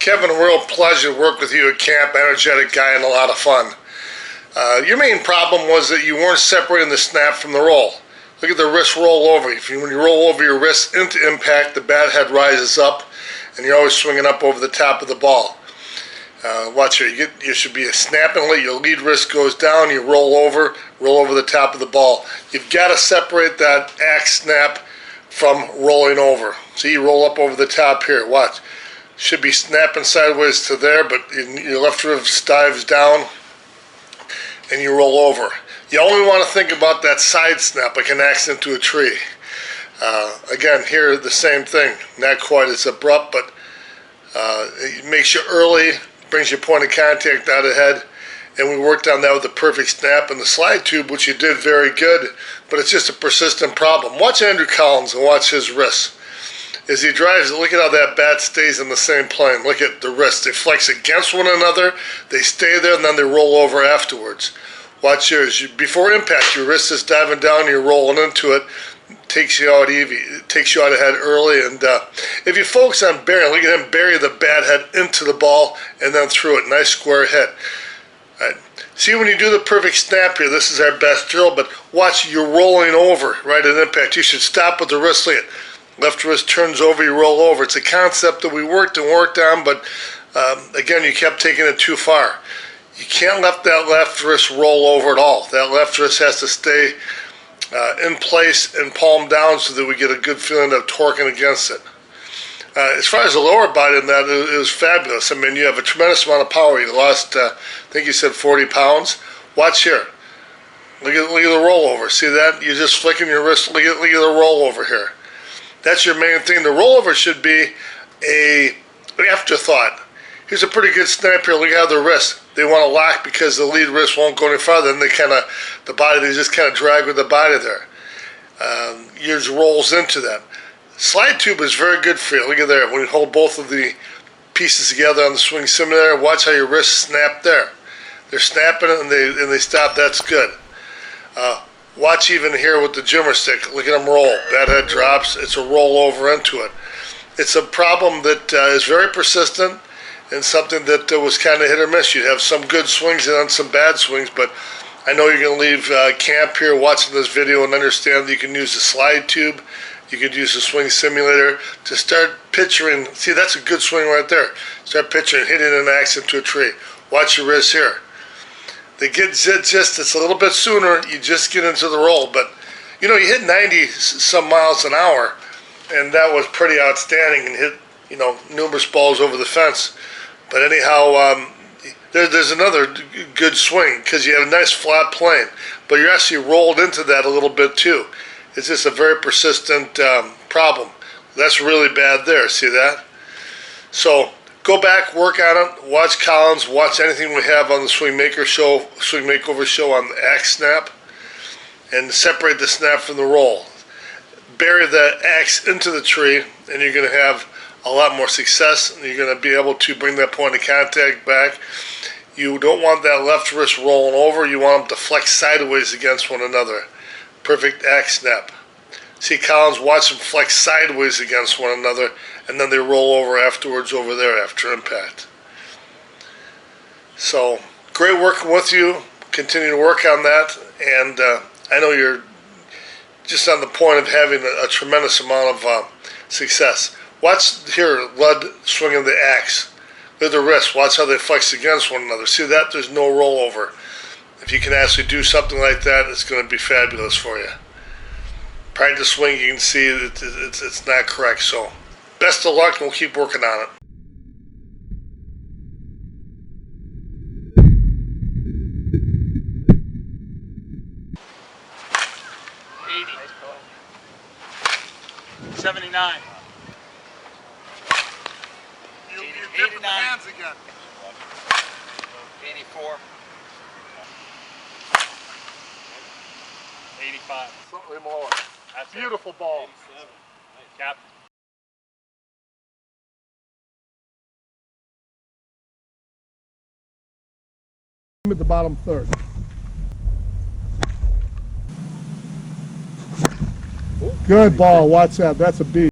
Kevin, a real pleasure to work with you at camp. Energetic guy and a lot of fun. Your main problem was that you weren't separating the snap from the roll. Look at the wrist roll over. When you roll over your wrist into impact, the bat head rises up, and you're always swinging up over the top of the ball. Watch here. You should be snapping late. Your lead wrist goes down. You roll over the top of the ball. You've got to separate that axe snap from rolling over. See, you roll up over the top here. Watch. Should be snapping sideways to there, but your left wrist dives down, and you roll over. You only want to think about that side snap like an axe into a tree. Again, here the same thing. Not quite as abrupt, but it makes you early, brings your point of contact out ahead, and we worked on that with the perfect snap and the slide tube, which you did very good, but it's just a persistent problem. Watch Andrew Collins and watch his wrists. As he drives, look at how that bat stays in the same plane. Look at the wrists. They flex against one another, they stay there, and then they roll over afterwards. Watch yours. Before impact, your wrist is diving down, you're rolling into it. Takes you out ahead early, and if you focus on burying, look at him bury the bat head into the ball and then through it. Nice square hit. Right. See, when you do the perfect snap here, this is our best drill, but watch, you're rolling over right at impact. You should stop with the wrist. Look at left wrist turns over, you roll over. It's a concept that we worked on, but again, you kept taking it too far. You can't let that left wrist roll over at all. That left wrist has to stay in place and palm down so that we get a good feeling of torquing against it. As far as the lower body in that, it was fabulous. I mean, you have a tremendous amount of power. You lost, I think you said 40 pounds. Watch here. Look at the rollover. See that? You're just flicking your wrist. Look at the rollover here. That's your main thing. The rollover should be an afterthought. Here's a pretty good snap here. Look at the wrist. They want to lock because the lead wrist won't go any farther. Then they just kind of drag with the body there. Yours rolls into that. Slide tube is very good for you. Look at there. When you hold both of the pieces together on the swing simulator, watch how your wrists snap there. They're snapping and they stop. That's good. Watch even here with the jimmer stick. Look at them roll. Bat head drops. It's a roll over into it. It's a problem that is very persistent and something that was kind of hit or miss. You'd have some good swings and then some bad swings, but I know you're going to leave camp here watching this video and understand that you can use the slide tube. You could use the swing simulator to start picturing. See, that's a good swing right there. Start picturing hitting an axe into a tree. Watch your wrist here. They get just it's a little bit sooner. You just get into the roll, but you know you hit 90 some miles an hour, and that was pretty outstanding. And hit numerous balls over the fence. But anyhow, there's another good swing because you have a nice flat plane, but you're actually rolled into that a little bit too. It's just a very persistent problem. That's really bad there. See that? So go back, work on it, watch Collins, watch anything we have on the Swing Makeover show on the axe snap, and separate the snap from the roll. Bury the axe into the tree, and you're going to have a lot more success, and you're going to be able to bring that point of contact back. You don't want that left wrist rolling over. You want them to flex sideways against one another. Perfect axe snap. See Collins, watch them flex sideways against one another, and then they roll over afterwards over there after impact. So, great working with you. Continue to work on that, and I know you're just on the point of having a tremendous amount of success. Watch here, Lud swinging the axe. Look at the wrist. Watch how they flex against one another. See that? There's no rollover. If you can actually do something like that, it's going to be fabulous for you. Practice swing, you can see it's not correct. So, best of luck, and we'll keep working on it. $79. You dip in the hands again. 84. 85. Slightly more. That's Beautiful ball. 87. Captain. At the bottom third. Good ball. Watch that. That's a beat.